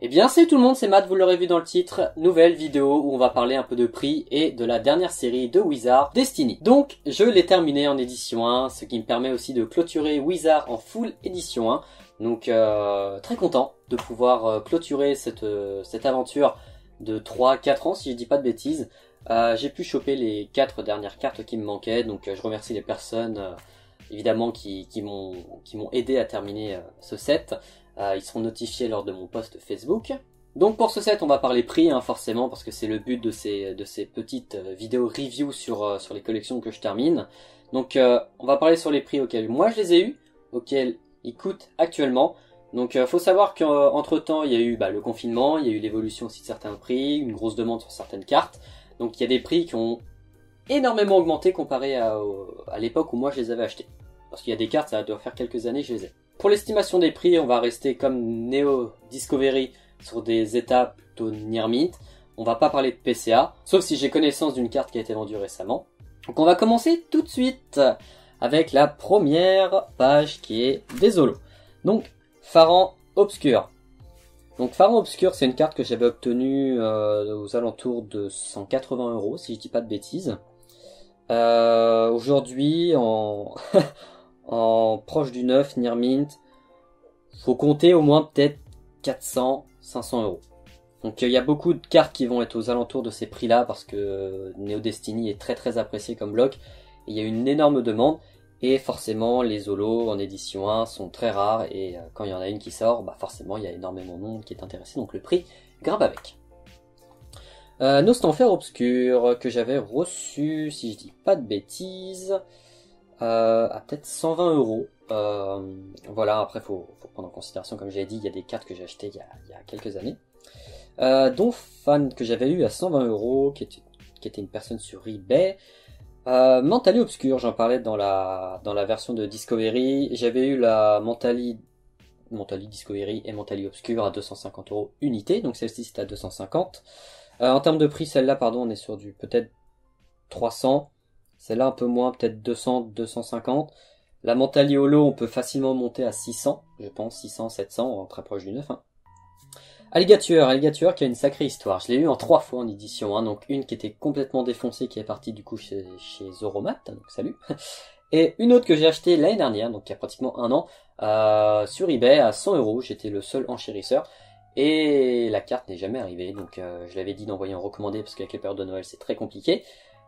bien salut tout le monde, c'est Matt, vous l'aurez vu dans le titre, nouvelle vidéo où on va parler un peu de prix et de la dernière série de Wizard, Destiny. Donc je l'ai terminé en édition 1, ce qui me permet aussi de clôturer Wizard en full édition 1. Donc très content de pouvoir clôturer cette aventure de 3-4 ans si je dis pas de bêtises. J'ai pu choper les 4 dernières cartes qui me manquaient, donc je remercie les personnes évidemment qui m'ont aidé à terminer ce set. Ils seront notifiés lors de mon post Facebook. Donc pour ce set on va parler prix forcément parce que c'est le but de ces petites vidéos review sur les collections que je termine. Donc on va parler sur les prix auxquels moi je les ai eus, auxquels ils coûtent actuellement. Donc faut savoir qu'entre temps il y a eu le confinement, il y a eu l'évolution aussi de certains prix, une grosse demande sur certaines cartes. Donc il y a des prix qui ont énormément augmenté comparé à l'époque où moi je les avais achetés. Parce qu'il y a des cartes, ça doit faire quelques années que je les ai. Pour l'estimation des prix, on va rester comme Neo Discovery sur des états plutôt near mint. On va pas parler de PCA, sauf si j'ai connaissance d'une carte qui a été vendue récemment. Donc on va commencer tout de suite avec la première page qui est des holos. Donc Pharaon Obscur. Donc Pharaon Obscur, c'est une carte que j'avais obtenue aux alentours de 180 € si je dis pas de bêtises. Aujourd'hui en en proche du 9, near mint, faut compter au moins peut-être 400-500 €. Donc il y a beaucoup de cartes qui vont être aux alentours de ces prix-là parce que Neo Destiny est très apprécié comme bloc. Il y a une énorme demande et forcément les holos en édition 1 sont très rares et quand il y en a une qui sort, forcément il y a énormément de monde qui est intéressé, donc le prix grimpe avec. Nostanfer Obscur que j'avais reçu, si je dis pas de bêtises, à peut-être 120 €. Voilà, après faut prendre en considération, comme j'ai dit, il y a des cartes que j'ai achetées il y a quelques années. Dont Fan que j'avais eu à 120 €, qui était une personne sur eBay. Mentally Obscur, j'en parlais dans la version de Discovery. J'avais eu la Mentally Discovery et Mentally Obscur à 250 € unité, donc celle-ci c'était à 250. En termes de prix, celle-là, pardon, on est sur du peut-être 300. Celle-là un peu moins, peut-être 200, 250. La Mentally Holo, on peut facilement monter à 600, je pense, 600, 700, très proche du 9. Alligator qui a une sacrée histoire. Je l'ai eu en 3 fois en édition 1, donc une qui était complètement défoncée, qui est partie du coup chez Zoromat, donc salut. Et une autre que j'ai achetée l'année dernière, donc il y a pratiquement un an, sur eBay à 100 €. J'étais le seul enchérisseur. Et la carte n'est jamais arrivée, donc je l'avais dit d'envoyer un recommandé parce qu'avec les périodes de Noël c'est très compliqué.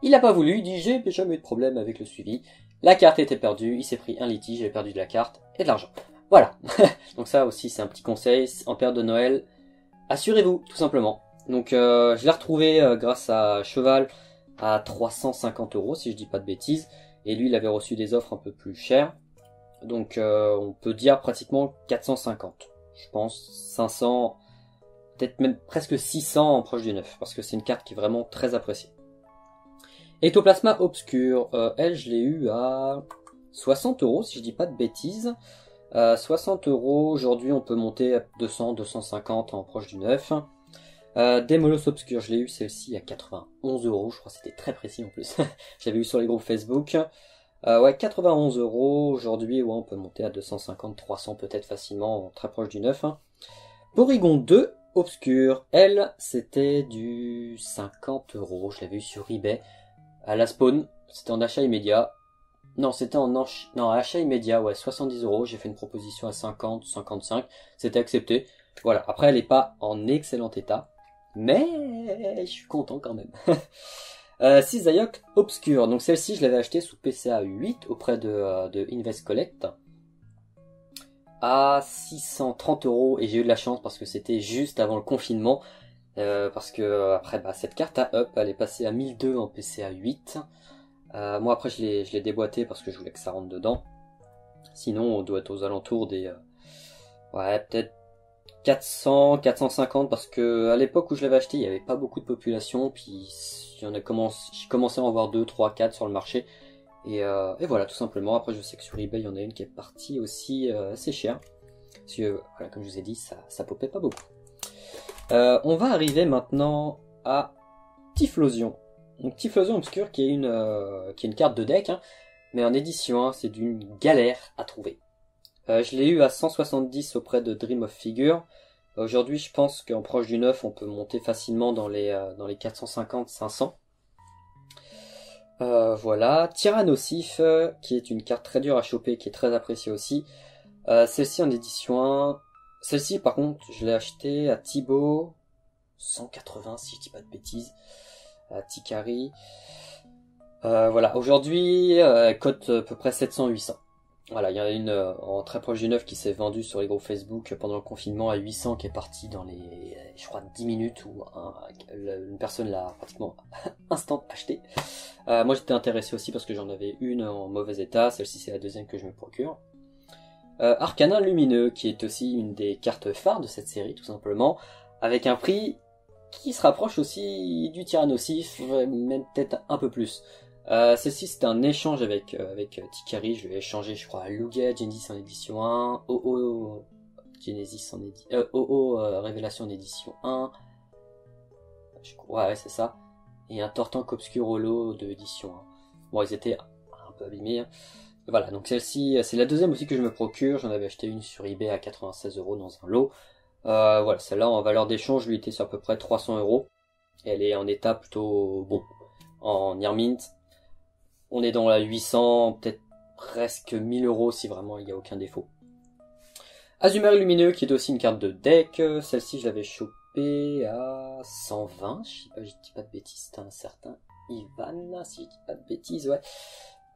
Il n'a pas voulu, il dit j'ai jamais eu de problème avec le suivi. La carte était perdue, il s'est pris un litige, j'ai perdu de la carte et de l'argent. Voilà, donc ça aussi c'est un petit conseil, en période de Noël, assurez-vous tout simplement. Donc je l'ai retrouvé grâce à Cheval à 350 € si je dis pas de bêtises. Et lui il avait reçu des offres un peu plus chères. Donc on peut dire pratiquement 450. Je pense 500, peut-être même presque 600 en proche du 9, parce que c'est une carte qui est vraiment très appréciée. Ectoplasma Obscur, elle je l'ai eu à 60 € si je dis pas de bêtises. 60 € aujourd'hui on peut monter à 200, 250 en proche du 9. Demolos Obscur, je l'ai eu celle-ci à 91 €, je crois que c'était très précis en plus. Je l'avais eu sur les groupes Facebook. Ouais, 91 € aujourd'hui, ouais, on peut monter à 250, 300 peut-être facilement, très proche du 9. Porygon 2 Obscur, elle, c'était du 50 €, je l'avais eu sur eBay. À la spawn, c'était en achat immédiat. Non, c'était non, achat immédiat, ouais, 70 €, j'ai fait une proposition à 50, 55, c'était accepté. Voilà, après elle est pas en excellent état, mais je suis content quand même. Sizayok Obscur, donc celle-ci je l'avais achetée sous PCA 8 auprès de Invest Collect à 630 € et j'ai eu de la chance parce que c'était juste avant le confinement, parce que après cette carte à up elle est passée à 1002 en PCA 8. Moi après je l'ai déboîté parce que je voulais que ça rentre dedans, sinon on doit être aux alentours des ouais peut-être 400, 450 parce que à l'époque où je l'avais acheté il n'y avait pas beaucoup de population, puis j'ai commencé à en voir 2, 3, 4 sur le marché et voilà tout simplement. Après je sais que sur eBay il y en a une qui est partie aussi assez chère parce que voilà, comme je vous ai dit ça popait pas beaucoup. On va arriver maintenant à Typhlosion. Donc Typhlosion Obscur qui est une carte de deck, mais en édition 1 c'est d'une galère à trouver. Je l'ai eu à 170 auprès de Dream of Figure. Aujourd'hui, je pense qu'en proche du 9, on peut monter facilement dans les 450-500. Voilà, Tyrannosif, qui est une carte très dure à choper, qui est très appréciée aussi. Celle-ci en édition 1. Celle-ci, par contre, je l'ai achetée à Thibaut, 180 si je dis pas de bêtises, à Tikari. Voilà, aujourd'hui, elle cote à peu près 700-800. Voilà, il y en a une en très proche du 9 qui s'est vendue sur les groupes Facebook pendant le confinement à 800, qui est partie dans les, je crois, 10 minutes où une personne l'a pratiquement instant acheté. Moi j'étais intéressé aussi parce que j'en avais une en mauvais état, celle-ci c'est la deuxième que je me procure. Arcanin Lumineux, qui est aussi une des cartes phares de cette série, tout simplement, avec un prix qui se rapproche aussi du Tyrannosif, même peut-être un peu plus. Celle-ci c'était un échange avec Tikari, je l'ai échangé je crois à Lugia Genesis en édition 1, OO Genesis en édition OO Révélation en édition 1, ouais c'est ça, et un Tortank Obscur Holo de édition 1. Bon ils étaient un peu abîmés, hein. Voilà, donc celle-ci c'est la deuxième aussi que je me procure, j'en avais acheté une sur eBay à 96 € dans un lot. Voilà, celle-là en valeur d'échange lui était sur à peu près 300 €. Elle est en état plutôt bon. En near mint, on est dans la 800, peut-être presque 1000 € si vraiment il n'y a aucun défaut. Azumarill Lumineux, qui est aussi une carte de deck. Celle-ci, je l'avais chopée à 120. Je dis pas de bêtises, c'est un certain Ivan, si je dis pas de bêtises, ouais.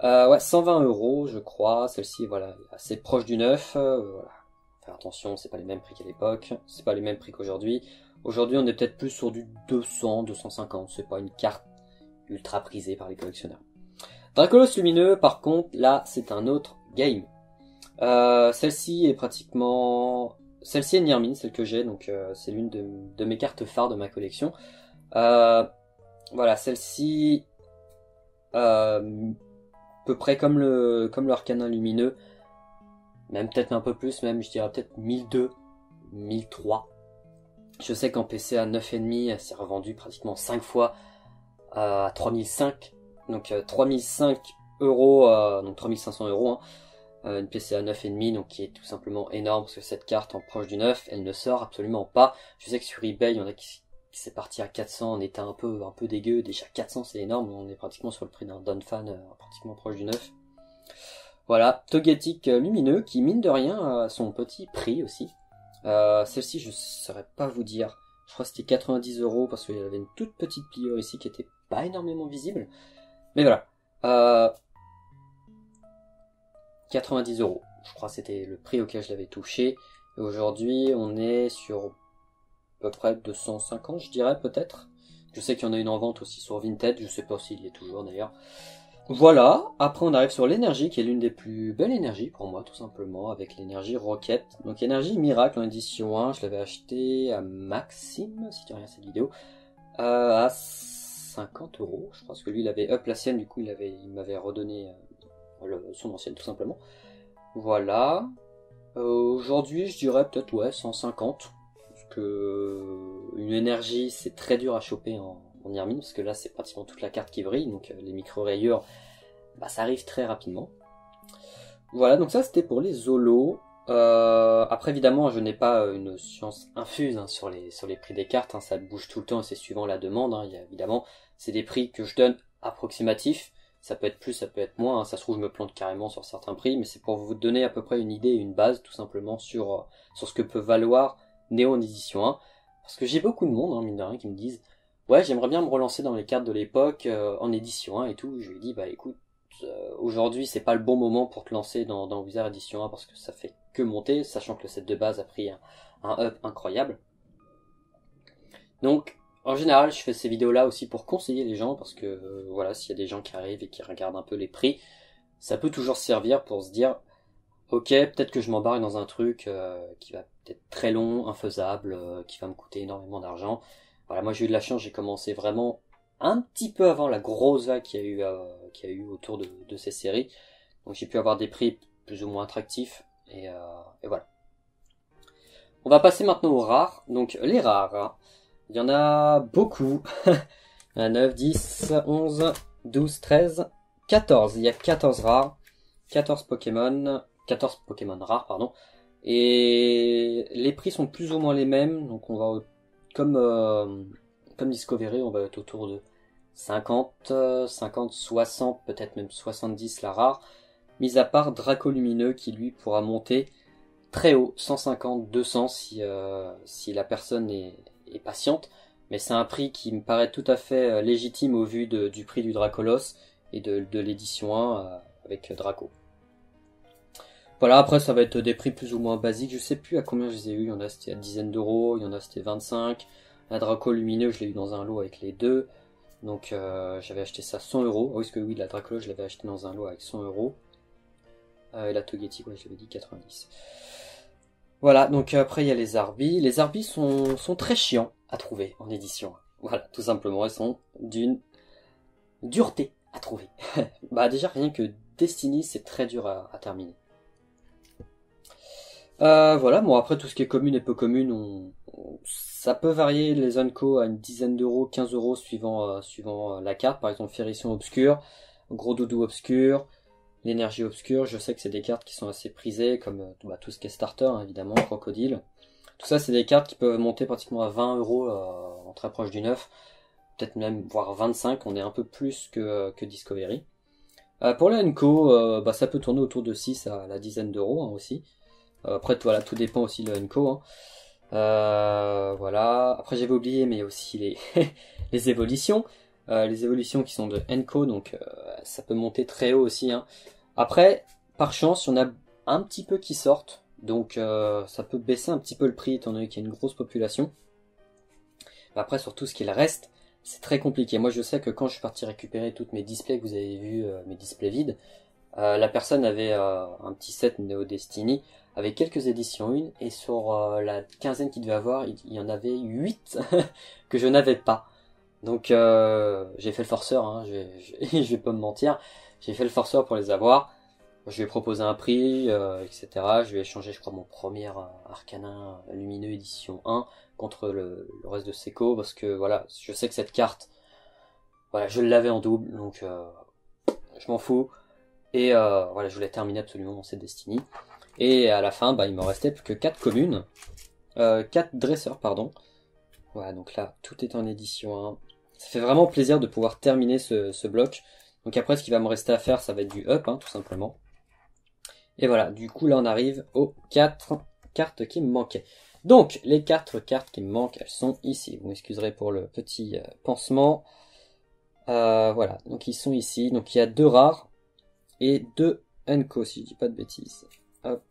Ouais, 120 € je crois. Celle-ci, voilà, assez proche du 9. Voilà. Faire attention, c'est pas les mêmes prix qu'à l'époque. C'est pas les mêmes prix qu'aujourd'hui. Aujourd'hui, on est peut-être plus sur du 200, 250. C'est pas une carte ultra prisée par les collectionneurs. Dracolos Lumineux, par contre, là, c'est un autre game. Celle-ci est pratiquement... Celle-ci est Nirmin, celle que j'ai, donc c'est l'une de mes cartes phares de ma collection. Voilà, celle-ci... à peu près comme le Arcanin Lumineux, même peut-être un peu plus, même je dirais peut-être 1002, 1003. Je sais qu'en PC à 9,5, elle s'est revendue pratiquement 5 fois à 3005. Donc 3005 €, donc 3500 €, hein, une PC à 9,5, donc qui est tout simplement énorme, parce que cette carte en proche du 9, elle ne sort absolument pas. Je sais que sur eBay, il y en a qui c'est parti à 400, on était un peu dégueu, déjà 400 c'est énorme, on est pratiquement sur le prix d'un Donphan, pratiquement proche du 9. Voilà, Togetic Lumineux, qui mine de rien a son petit prix aussi. Celle-ci je saurais pas vous dire, je crois que c'était 90 € parce qu'il y avait une toute petite pliure ici qui était pas énormément visible. Mais voilà, 90 €, je crois que c'était le prix auquel je l'avais touché. Et aujourd'hui, on est sur à peu près 250, je dirais peut-être. Je sais qu'il y en a une en vente aussi sur Vinted, je sais pas s'il y est toujours d'ailleurs. Voilà, après on arrive sur l'énergie, qui est l'une des plus belles énergies pour moi, tout simplement, avec l'énergie Rocket. Donc énergie Miracle en édition 1, je l'avais acheté à Maxime, si tu regardes cette vidéo, à 50 €, je pense que lui il avait up la sienne, du coup il m'avait redonné son ancienne tout simplement. Voilà. Aujourd'hui je dirais peut-être ouais 150, parce que une énergie c'est très dur à choper en Nirmin, parce que là c'est pratiquement toute la carte qui brille, donc les micro-rayures, bah, ça arrive très rapidement. Voilà, donc ça c'était pour les holos. Après évidemment je n'ai pas une science infuse, hein, sur les prix des cartes, hein, ça bouge tout le temps et c'est suivant la demande, hein. Il y a, évidemment c'est des prix que je donne approximatifs, ça peut être plus, ça peut être moins, hein. Ça se trouve je me plante carrément sur certains prix, mais c'est pour vous donner à peu près une idée, une base tout simplement sur ce que peut valoir Néo en édition 1, parce que j'ai beaucoup de monde, hein, mine de rien, qui me disent ouais j'aimerais bien me relancer dans les cartes de l'époque en édition 1 et tout. Je lui dis bah écoute, aujourd'hui c'est pas le bon moment pour te lancer dans Wizard édition 1 parce que ça fait que monter, sachant que le set de base a pris un up incroyable. Donc en général je fais ces vidéos là aussi pour conseiller les gens, parce que voilà, s'il y a des gens qui arrivent et qui regardent un peu les prix, ça peut toujours servir pour se dire ok, peut-être que je m'embarque dans un truc qui va peut-être très long, infaisable, qui va me coûter énormément d'argent. Voilà, moi j'ai eu de la chance, j'ai commencé vraiment un petit peu avant la grosse vague qu'il y a eu autour de ces séries. Donc j'ai pu avoir des prix plus ou moins attractifs, et voilà. On va passer maintenant aux rares. Donc les rares, hein. Il y en a beaucoup. Il y en a 9, 10, 11, 12, 13, 14. Il y a 14 rares, 14 Pokémon rares, pardon. Et les prix sont plus ou moins les mêmes, donc on va comme Discovery, on va être autour de 50, 50, 60, peut-être même 70 la rare, mis à part Dracolumineux qui lui pourra monter très haut, 150, 200 si la personne est patiente, mais c'est un prix qui me paraît tout à fait légitime au vu du prix du Dracolos et de l'édition 1 avec Draco. Voilà, après ça va être des prix plus ou moins basiques, je sais plus à combien je les ai eu, il y en a c'était à dizaines d'euros, il y en a c'était 25, la Draco Lumineux je l'ai eu dans un lot avec les deux, donc j'avais acheté ça 100 euros, oui parce que oui la Draco je l'avais acheté dans un lot avec 100 euros, et la Togetic ouais je l'avais dit 90. Voilà, donc après il y a les Arbis sont très chiants à trouver en édition, voilà tout simplement, elles sont d'une dureté à trouver. Bah déjà rien que Destiny c'est très dur à terminer. Voilà, bon après tout ce qui est commune et peu commune, ça peut varier les Unco à une dizaine d'euros, 15 euros suivant la carte. Par exemple, Ferrisson obscur, Gros Doudou obscur, l'énergie obscure. Je sais que c'est des cartes qui sont assez prisées, comme tout ce qui est starter, hein, évidemment, Crocodile. Tout ça, c'est des cartes qui peuvent monter pratiquement à 20 euros en très proche du neuf, peut-être même voire 25. On est un peu plus que Discovery. Pour la Unco, ça peut tourner autour de 6 à la dizaine d'euros hein, aussi. Après, voilà, tout dépend aussi de Unco. Hein. Voilà. Après, j'avais oublié, mais il y a aussi les évolutions. Les évolutions qui sont de Enco, donc ça peut monter très haut aussi. Hein. Après, par chance, il y en a un petit peu qui sortent. Donc ça peut baisser un petit peu le prix, étant donné qu'il y a une grosse population. Après, sur tout ce qu'il reste, c'est très compliqué. Moi, je sais que quand je suis parti récupérer toutes mes displays, que vous avez vu, mes displays vides, la personne avait un petit set Neo Destiny avec quelques éditions 1 et sur la quinzaine qu'il devait avoir, il y en avait 8 que je n'avais pas. Donc j'ai fait le forceur, hein, je vais pas me mentir, j'ai fait le forceur pour les avoir. Je lui ai proposé un prix, etc. Je lui ai échangé, je crois, mon premier Arcanin Lumineux édition 1 contre le reste de Seco parce que voilà, je sais que cette carte, voilà, je l'avais en double, donc je m'en fous. Et voilà, je voulais terminer absolument dans cette Destiny. Et à la fin, il me restait plus que 4 communes. 4 dresseurs, pardon. Voilà, donc là, tout est en édition 1. Ça fait vraiment plaisir de pouvoir terminer ce bloc. Donc après, ce qui va me rester à faire, ça va être du up, hein, tout simplement. Et voilà, du coup, là, on arrive aux 4 cartes qui me manquaient. Donc, les 4 cartes qui me manquent, elles sont ici. Vous m'excuserez pour le petit pansement. Voilà, donc ils sont ici. Donc il y a 2 rares et 2 Unco, si je dis pas de bêtises. Hop.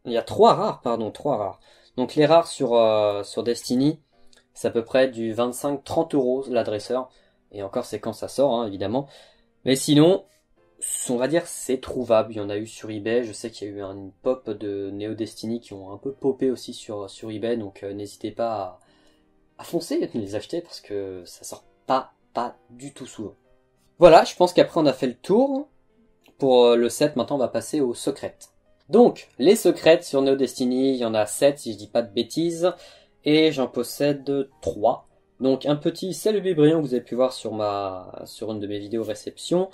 Il y a 3 rares, pardon, 3 rares. Donc les rares sur Destiny, c'est à peu près du 25-30 euros l'adresseur. Et encore, c'est quand ça sort, hein, évidemment. Mais sinon, on va dire c'est trouvable. Il y en a eu sur eBay. Je sais qu'il y a eu une pop de Neo Destiny qui ont un peu popé aussi sur eBay. Donc n'hésitez pas à foncer et de les acheter parce que ça sort pas du tout souvent. Voilà, je pense qu'après on a fait le tour. Pour le set, maintenant on va passer aux secrètes. Donc, les secrètes sur Neo Destiny, il y en a 7 si je dis pas de bêtises. Et j'en possède 3. Donc un petit Célubi brillant que vous avez pu voir sur une de mes vidéos réception.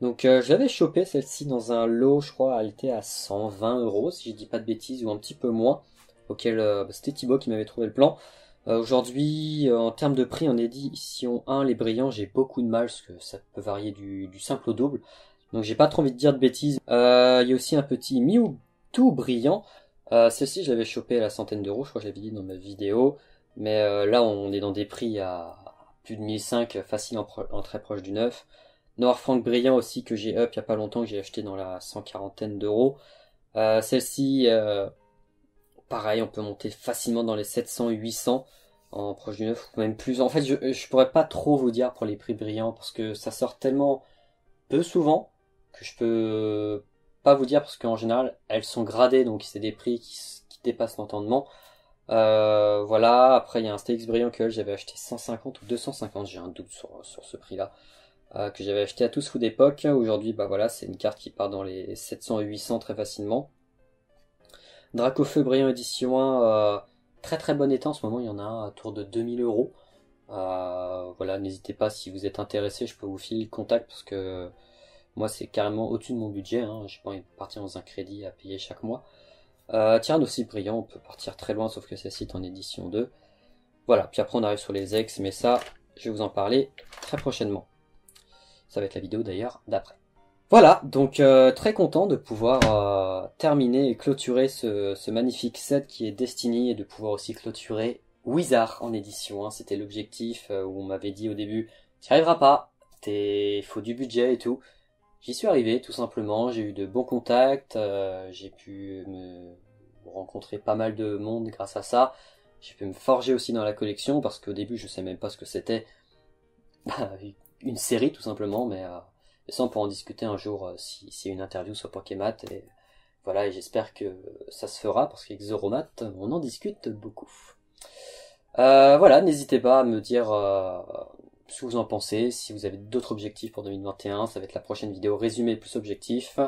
Donc je l'avais chopé celle-ci dans un lot, je crois, elle était à 120 euros si je dis pas de bêtises, ou un petit peu moins. Auquel c'était Thibaut qui m'avait trouvé le plan. Aujourd'hui, en termes de prix en édition 1, les brillants, j'ai beaucoup de mal parce que ça peut varier du simple au double. Donc j'ai pas trop envie de dire de bêtises. Il y a aussi un petit Mewtwo brillant. Celle-ci, je l'avais chopé à la centaine d'euros, je crois que je l'avais dit dans ma vidéo. Mais là, on est dans des prix à plus de 1005, facile en très proche du neuf. Noir Frank brillant aussi que j'ai up il y a pas longtemps, que j'ai acheté dans la 140aine d'euros. Celle-ci, pareil, on peut monter facilement dans les 700-800 en proche du neuf, ou même plus. En fait, je pourrais pas trop vous dire pour les prix brillants parce que ça sort tellement peu souvent que je peux pas vous dire parce qu'en général elles sont gradées donc c'est des prix qui dépassent l'entendement. Voilà, après il y a un STX brillant que j'avais acheté 150 ou 250, j'ai un doute sur ce prix là, que j'avais acheté à tous fous d'époque. Aujourd'hui voilà, c'est une carte qui part dans les 700 et 800 très facilement. Dracofeu brillant édition 1, très très bon état en ce moment, il y en a un autour de 2000 euros. Voilà, n'hésitez pas si vous êtes intéressé, je peux vous filer le contact parce que moi c'est carrément au-dessus de mon budget, hein. J'ai pas envie de partir dans un crédit à payer chaque mois. Tyrann aussi brillant, on peut partir très loin, sauf que celle-ci est en édition 2. Voilà, puis après on arrive sur les ex, mais ça, je vais vous en parler très prochainement. Ça va être la vidéo d'ailleurs d'après. Voilà, donc très content de pouvoir terminer et clôturer ce magnifique set qui est Destiny et de pouvoir aussi clôturer Wizard en édition 1. C'était l'objectif où on m'avait dit au début, t'y arriveras pas, faut du budget et tout. J'y suis arrivé tout simplement, j'ai eu de bons contacts, j'ai pu me rencontrer pas mal de monde grâce à ça. J'ai pu me forger aussi dans la collection parce qu'au début je sais même pas ce que c'était. Une série tout simplement, mais ça on pourra en discuter un jour si y a une interview sur Pokémat et voilà, et j'espère que ça se fera parce qu'avec Zoromat on en discute beaucoup. Voilà, n'hésitez pas à me dire ce que vous en pensez, si vous avez d'autres objectifs pour 2021, ça va être la prochaine vidéo résumé plus objectif.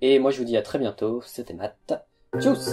Et moi je vous dis à très bientôt, c'était Matt. Tchuss!